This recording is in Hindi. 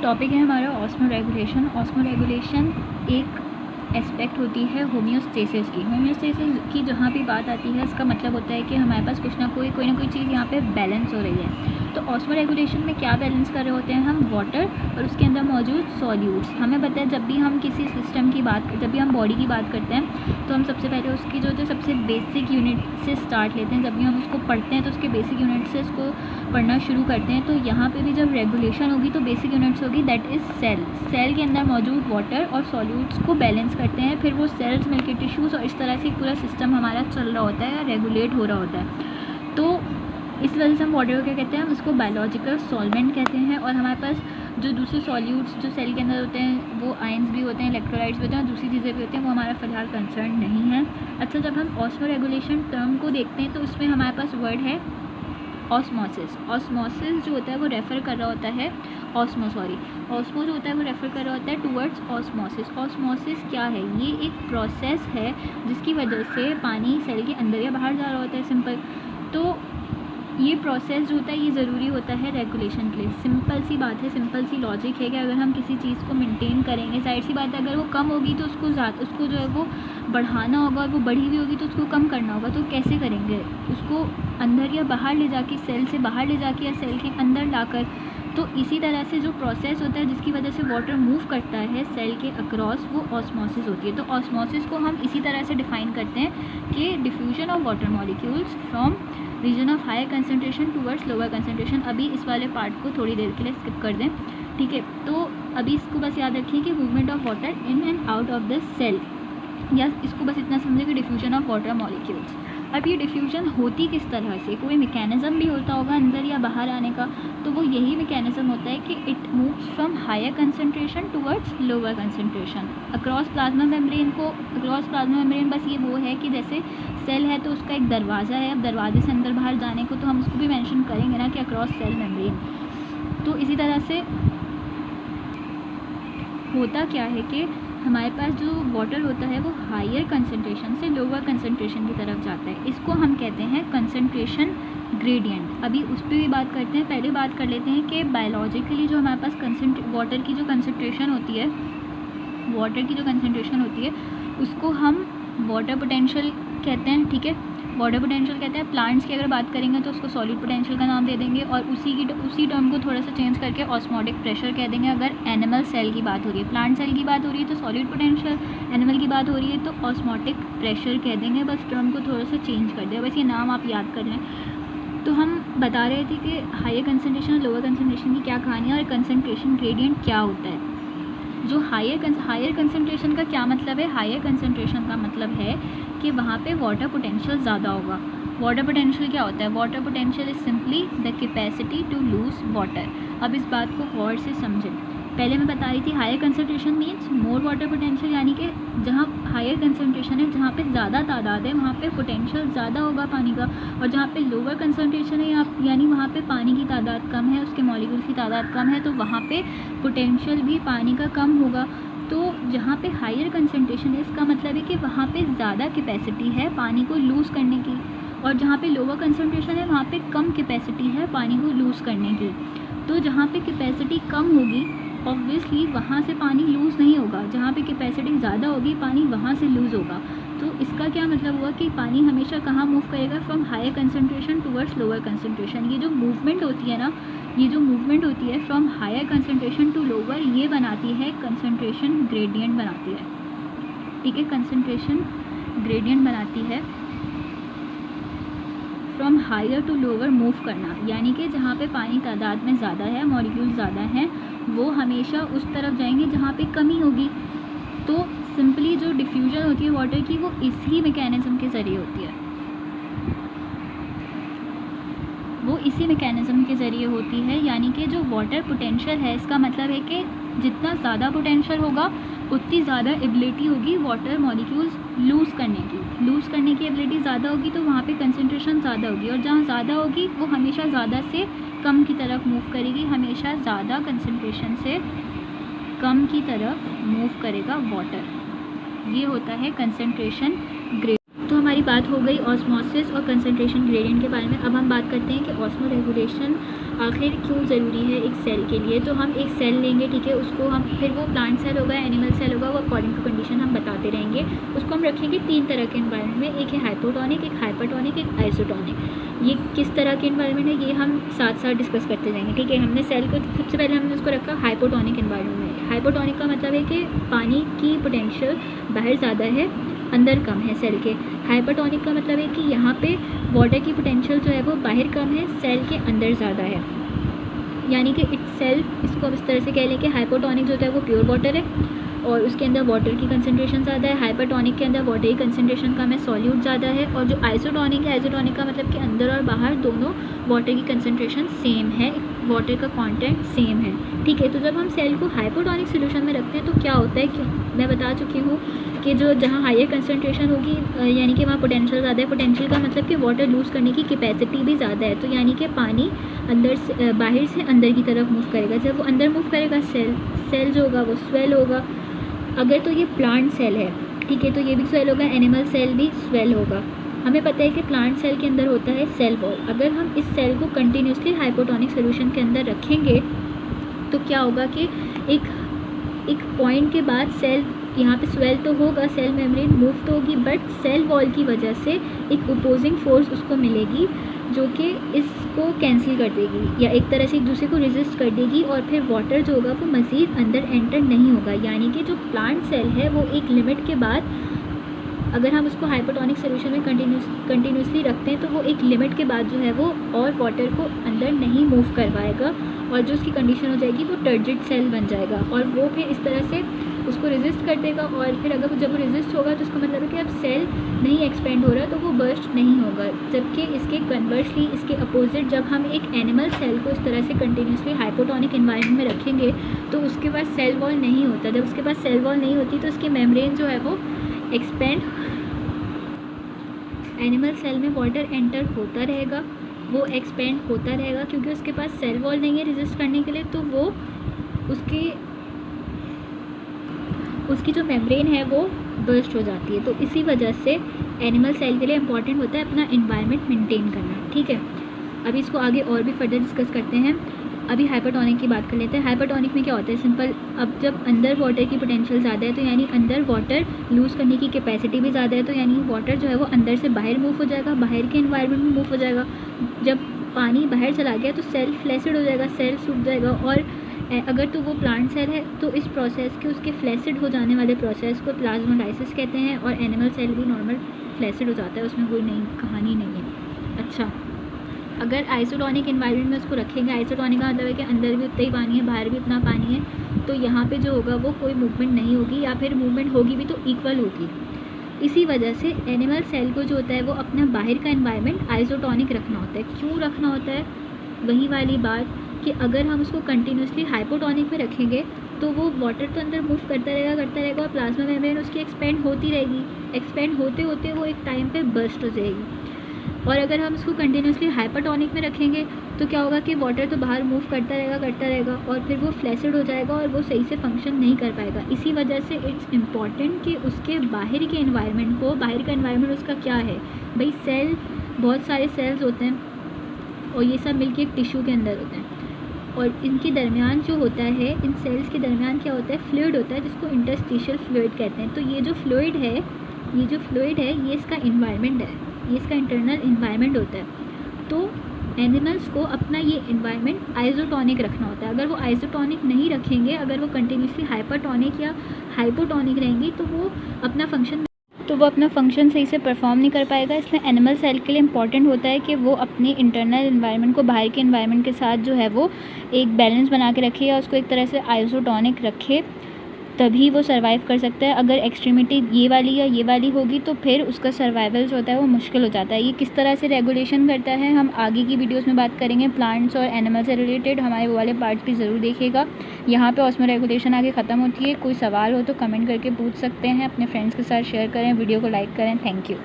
टॉपिक है हमारा ऑस्मो रेगुलेशन। ऑस्मो रेगुलेशन एक एस्पेक्ट होती है होम्योस्टेसिस की। होम्योस्टेसिस की जहाँ भी बात आती है इसका मतलब होता है कि हमारे पास कुछ ना कोई चीज़ यहाँ पे बैलेंस हो रही है। तो ऑस्मो रेगुलेशन में क्या बैलेंस कर रहे होते हैं हम? वाटर और उसके अंदर मौजूद सॉल्यूट्स। हमें पता है जब भी हम किसी सिस्टम की बात, जब भी हम बॉडी की बात करते हैं तो हम सबसे पहले उसकी जो सबसे बेसिक यूनिट से स्टार्ट लेते हैं। जब भी हम उसको पढ़ते हैं तो उसके बेसिक यूनिट से उसको पढ़ना शुरू करते हैं। तो यहाँ पे भी जब रेगुलेशन होगी तो बेसिक यूनिट्स होगी, दैट इज़ सेल। सेल के अंदर मौजूद वाटर और सॉल्यूट्स को बैलेंस करते हैं, फिर वो सेल्स मिलके टिश्यूज़ और इस तरह से पूरा सिस्टम हमारा चल रहा होता है या रेगुलेट हो रहा होता है। तो इस वजह से हम वाटर को क्या कहते हैं? हम उसको बायोलॉजिकल सॉल्वेंट कहते हैं। और हमारे पास जो दूसरे सॉल्यूट्स जो सेल के अंदर होते हैं वो आयंस भी होते हैं, इलेक्ट्रोलाइट्स भी होते हैं और दूसरी चीज़ें भी होती हैं, वो हमारा फ़िलहाल कंसर्न नहीं है। अच्छा, जब हम ऑस्मो रेगुलेशन टर्म को देखते हैं तो इसमें हमारे पास वर्ड है ऑस्मोसिस। ऑस्मोसिस जो होता है वो रेफ़र कर रहा होता है ऑस्मो जो होता है वो रेफ़र कर रहा होता है टूवर्ड्स ऑस्मोसिस। ऑस्मोसिस क्या है? ये एक प्रोसेस है जिसकी वजह से पानी सेल के अंदर या बाहर जा रहा होता है, सिंपल। तो ये प्रोसेस जो होता है ये ज़रूरी होता है रेगुलेशन के लिए। सिंपल सी बात है, सिंपल सी लॉजिक है कि अगर हम किसी चीज़ को मेंटेन करेंगे, जाहिर सी बात है अगर वो कम होगी तो उसको जो है वो बढ़ाना होगा, और वो बढ़ी हुई होगी तो उसको कम करना होगा। तो कैसे करेंगे? उसको अंदर या बाहर ले जाके, सेल से बाहर ले जाके या सेल के अंदर लाकर। तो इसी तरह से जो प्रोसेस होता है जिसकी वजह से वाटर मूव करता है सेल के अक्रॉस, वो ऑस्मोसिस होती है। तो ऑस्मोसिस को हम इसी तरह से डिफ़ाइन करते हैं कि diffusion of water molecules from region of higher concentration towards lower concentration. अभी इस वाले पार्ट को थोड़ी देर के लिए स्किप कर दें, ठीक है। तो अभी इसको बस याद रखिए कि movement of water in and out of the cell, या इसको बस इतना समझें कि डिफ्यूजन ऑफ वाटर मॉलिक्यूल्स। अब ये डिफ्यूजन होती किस तरह से? कोई मैकेनिज़्म भी होता होगा अंदर या बाहर आने का, तो वो यही मैकेनिज़्म होता है कि it moves from higher concentration towards lower concentration across plasma membrane को। अक्रॉस प्लाज्मा मेम्ब्रेन बस ये वो है कि जैसे सेल है तो उसका एक दरवाज़ा है, अब दरवाजे से अंदर बाहर जाने को तो हम उसको भी मेंशन करेंगे ना कि अक्रॉस सेल मेम्ब्रेन। तो इसी तरह से होता क्या है कि हमारे पास जो वाटर होता है वो हायर कंसनट्रेशन से लोअर कंसनट्रेशन की तरफ जाता है। इसको हम कहते हैं कंसनट्रेशन ग्रेडियंट। अभी उस पर भी बात करते हैं। पहले बात कर लेते हैं कि बायोलॉजिकली जो हमारे पास वाटर की जो कंसनट्रेशन होती है उसको हम वाटर पोटेंशियल कहते हैं, ठीक है। वाटर पोटेंशियल कहते हैं। प्लांट्स की अगर बात करेंगे तो उसको सॉलिड पोटेंशियल का नाम दे देंगे, और उसी टर्म को थोड़ा सा चेंज करके ऑस्मोटिक प्रेशर कह देंगे। अगर एनिमल सेल की बात हो रही है, प्लांट सेल की बात हो रही है तो सॉलिड पोटेंशियल, एनिमल की बात हो रही है तो ऑस्मोटिक प्रेशर कह देंगे। बस टर्म को थोड़ा सा चेंज कर दिया, बस ये नाम आप याद कर लें। तो हम बता रहे थे कि हायर कंसनट्रेशन और लोअर कंसनट्रेशन की क्या कहानी है और कंसनट्रेशन ग्रेडियंट क्या होता है। जो हायर कंसनट्रेशन का क्या मतलब है? हायर कंसनट्रेशन का मतलब है कि वहाँ पे वाटर पोटेंशियल ज़्यादा होगा। वाटर पोटेंशियल क्या होता है? Water potential is simply the capacity to lose water. अब इस बात को गौर से समझें। पहले मैं बता रही थी higher concentration means more water potential, यानी कि जहाँ हायर कंसनट्रेशन है, जहाँ पे ज़्यादा तादाद है वहाँ पे पोटेंशियल ज़्यादा होगा पानी का, और जहाँ पे लोअर कंसनट्रेशन है यानी वहाँ पे पानी की तादाद कम है, उसके मॉलिक्यूल्स की तादाद कम है, तो वहाँ पे पोटेंशियल भी पानी का कम होगा। तो जहाँ पे हायर कंसनट्रेशन है इसका मतलब है कि वहाँ पे ज़्यादा कैपेसिटी है पानी को लूज़ करने की, और जहाँ पे लोअर कंसनट्रेशन है वहाँ पे कम कैपेसिटी है पानी को लूज़ करने की। तो जहाँ पे कैपेसिटी कम होगी ऑब्वियसली वहाँ से पानी लूज़ नहीं होगा, जहाँ पे कैपेसिटी ज़्यादा होगी पानी वहाँ से लूज़ होगा। तो इसका क्या मतलब हुआ कि पानी हमेशा कहाँ मूव करेगा? From higher concentration towards lower concentration. ये जो मूवमेंट होती है ना, ये जो मूवमेंट होती है from higher concentration to lower, ये बनाती है कंसनट्रेशन ग्रेडियंट बनाती है, ठीक है। कंसनट्रेशन ग्रेडियंट बनाती है from higher to lower move करना, यानी कि जहाँ पे पानी तादाद में ज़्यादा है, मॉलिक्यूल ज़्यादा हैं, वो हमेशा उस तरफ जाएंगे जहाँ पे कमी होगी। तो सिंपली जो डिफ्यूजन होती है वाटर की वो इसी मैकेनिज़्म के ज़रिए होती है, वो इसी मैकेनिज़्म के ज़रिए होती है। यानी कि जो वाटर पोटेंशियल है इसका मतलब है कि जितना ज़्यादा पोटेंशियल होगा उतनी ज़्यादा एबिलिटी होगी वाटर मॉलिक्यूल्स लूज़ करने की एबिलिटी ज़्यादा होगी, तो वहाँ पे कंसनट्रेशन ज़्यादा होगी, और जहाँ ज़्यादा होगी वो हमेशा ज़्यादा से कम की तरफ मूव करेगी, हमेशा ज़्यादा कंसनट्रेशन से कम की तरफ मूव करेगा वाटर। ये होता है कंसनट्रेशन ग्रेडियंट। तो हमारी बात हो गई ऑस्मोसिस और कंसंट्रेशन ग्रेडियंट के बारे में। अब हम बात करते हैं कि ऑस्मो रेगुलेशन आखिर क्यों ज़रूरी है एक सेल के लिए। तो हम एक सेल लेंगे, ठीक है, उसको हम फिर वो प्लांट सेल होगा, एनिमल सेल होगा, वो अकॉर्डिंग टू कंडीशन हम बताते रहेंगे। उसको हम रखेंगे 3 तरह के इन्वायरमेंट में, एक है हाइपोटोनिक, एक हाइपरटोनिक, एक आइसोटोनिक। ये किस तरह के इन्वायरमेंट है ये हम साथ साथ डिस्कस करते जाएंगे, ठीक है। हमने सेल को सबसे पहले हमने उसको रखा हाइपोटोनिक इन्वायरमेंट में। हाइपोटोनिक का मतलब है कि पानी की पोटेंशियल बाहर ज़्यादा है, अंदर कम है सेल के। हाइपरटोनिक का मतलब है कि यहाँ पे वाटर की पोटेंशियल जो है वो बाहर कम है, सेल के अंदर ज़्यादा है। यानी कि इट सेल्फ, इसको हम इस तरह से कह लें कि हाइपोटोनिक जो होता है वो प्योर वाटर है और उसके अंदर वाटर की कंसंट्रेशन ज़्यादा है। हाइपरटोनिक के अंदर वाटर की कंसंट्रेशन कम है, सॉल्यूट ज़्यादा है। और जो आइसोटोनिक है, आइसोटोनिक का मतलब कि अंदर और बाहर दोनों वाटर की कंसंट्रेशन सेम है, वाटर का कंटेंट सेम है, ठीक है। तो जब हम सेल को हाइपोटोनिक सोल्यूशन में रखते हैं तो क्या होता है कि मैं बता चुकी हूँ कि जो जहाँ हायर कंसंट्रेशन होगी यानी कि वहाँ पोटेंशियल ज़्यादा है। पोटेंशियल का मतलब कि वाटर लूज़ करने की कैपेसिटी भी ज़्यादा है, तो यानी कि पानी अंदर से बाहर से अंदर की तरफ मूव करेगा। जब वो अंदर मूव करेगा सेल जो होगा वो स्वेल होगा। अगर तो ये प्लांट सेल है, ठीक है, तो ये भी स्वेल होगा, एनिमल सेल भी स्वेल होगा। हमें पता है कि प्लांट सेल के अंदर होता है सेल वॉल। अगर हम इस सेल को कंटिन्यूसली हाइपोटोनिक सोल्यूशन के अंदर रखेंगे तो क्या होगा कि एक पॉइंट के बाद सेल यहाँ पे स्वेल तो होगा, सेल मेम्ब्रेन मूव तो होगी, बट सेल वॉल की वजह से एक अपोजिंग फोर्स उसको मिलेगी जो कि इसको कैंसिल कर देगी या एक तरह से एक दूसरे को रेजिस्ट कर देगी और फिर वाटर जो होगा वो मज़ीद अंदर एंटर नहीं होगा। यानी कि जो प्लांट सेल है वो एक लिमिट के बाद, अगर हम उसको हाइपोटोनिक सोल्यूशन में कंटिन्यूसली रखते हैं तो वो एक लिमिट के बाद जो है वो और वाटर को अंदर नहीं मूव करवाएगा और जो उसकी कंडीशन हो जाएगी वो टर्जिड सेल बन जाएगा और वो फिर इस तरह से उसको रेजिस्ट कर देगा। और फिर अगर जब वो रेजिस्ट होगा तो उसका मतलब है कि अब सेल नहीं एक्सपेंड हो रहा तो वो बर्स्ट नहीं होगा। जबकि इसके कन्वर्सली, इसके अपोजिट, जब हम एक एनिमल सेल को इस तरह से कंटिन्यूसली हाइपोटोनिक एनवायरनमेंट में रखेंगे तो उसके पास सेल वॉल नहीं होता। जब उसके पास सेल वॉल नहीं होती तो उसकी मेम्ब्रेन जो है वो एक्सपेंड, एनिमल सेल में वाटर एंटर होता रहेगा, वो एक्सपेंड होता रहेगा क्योंकि उसके पास सेल वॉल नहीं है रेजिस्ट करने के लिए। तो वो उसकी जो मेम्ब्रेन है वो बर्स्ट हो जाती है। तो इसी वजह से एनिमल सेल के लिए इम्पॉर्टेंट होता है अपना एनवायरनमेंट मेंटेन करना, ठीक है। अभी इसको आगे और भी फर्दर डिस्कस करते हैं। अभी हाइपरटोनिक की बात कर लेते हैं। हाइपरटोनिक में क्या होता है, सिंपल, अब जब अंदर वाटर की पोटेंशियल ज़्यादा है तो यानी अंदर वाटर लूज़ करने की कैपेसिटी भी ज़्यादा है, तो यानी वाटर जो है वो अंदर से बाहर मूव हो जाएगा, बाहर के एनवायरनमेंट में मूव हो जाएगा। जब पानी बाहर चला गया तो सेल फ्लैसिड हो जाएगा, सेल सूख जाएगा। और अगर तो वो प्लांट सेल है तो इस प्रोसेस के, उसके फ्लैसिड हो जाने वाले प्रोसेस को प्लाज्मोलाइसिस कहते हैं। और एनिमल सेल भी नॉर्मल फ्लैसिड हो जाता है, उसमें कोई नई कहानी नहीं है। अच्छा, अगर आइसोटोनिक एनवायरनमेंट में उसको रखेंगे, आइसोटोनिक का मतलब है कि अंदर भी उतना ही पानी है, बाहर भी उतना पानी है, तो यहाँ पे जो होगा वो कोई मूवमेंट नहीं होगी या फिर मूवमेंट होगी भी तो इक्वल होगी। इसी वजह से एनिमल सेल को जो होता है वो अपना बाहर का एनवायरनमेंट आइसोटोनिक रखना होता है। क्यों रखना होता है, वही वाली बात कि अगर हम उसको कंटिन्यूसली हाइपोटोनिक में रखेंगे तो वो वाटर तो अंदर मूव करता रहेगा और प्लाज्मा मेम्ब्रेन उसकी एक्सपेंड होती रहेगी, एक्सपेंड होते होते वो एक टाइम पे बर्स्ट हो जाएगी। और अगर हम इसको कंटिन्यूसली हाइपरटोनिक में रखेंगे तो क्या होगा कि वाटर तो बाहर मूव करता रहेगा और फिर वो फ्लैसिड हो जाएगा और वो सही से फंक्शन नहीं कर पाएगा। इसी वजह से इट्स इम्पॉर्टेंट कि उसके बाहर के एनवायरनमेंट को, बाहर का एनवायरनमेंट उसका क्या है भाई, सेल, बहुत सारे सेल्स होते हैं और ये सब मिलके एक टिश्यू के अंदर होते हैं और इनके दरमियान जो होता है, इन सेल्स के दरमियान क्या होता है, फ्लूइड होता है जिसको इंटरस्टिशियल फ्लूइड कहते हैं। तो ये जो फ्लूइड है ये इसका इन्वायरमेंट है, ये इसका इंटरनल इन्वायरमेंट होता है। तो एनिमल्स को अपना ये इन्वायरमेंट आइसोटोनिक रखना होता है। अगर वो आइसोटोनिक नहीं रखेंगे, अगर वो कंटिन्यूसली हाइपरटोनिक या हाइपोटोनिक रहेंगी तो वो अपना फंक्शन सही से परफॉर्म नहीं कर पाएगा। इसलिए एनिमल सेल के लिए इम्पॉर्टेंट होता है कि वो अपनी इंटरनल इन्वायरमेंट को बाहर के इन्वायरमेंट के साथ जो है वो एक बैलेंस बना के रखे या उसको एक तरह से आइसोटोनिक रखे, तभी वो सर्वाइव कर सकता है। अगर एक्सट्रीमिटी ये वाली या ये वाली होगी तो फिर उसका सर्वाइवल जो होता है वो मुश्किल हो जाता है। ये किस तरह से रेगुलेशन करता है हम आगे की वीडियोस में बात करेंगे। प्लांट्स और एनिमल से रिलेटेड हमारे वो वाले पार्ट्स भी ज़रूर देखिएगा। यहाँ पे ऑस्मो रेगुलेशन आगे ख़त्म होती है। कोई सवाल हो तो कमेंट करके पूछ सकते हैं, अपने फ्रेंड्स के साथ शेयर करें, वीडियो को लाइक करें। Thank you.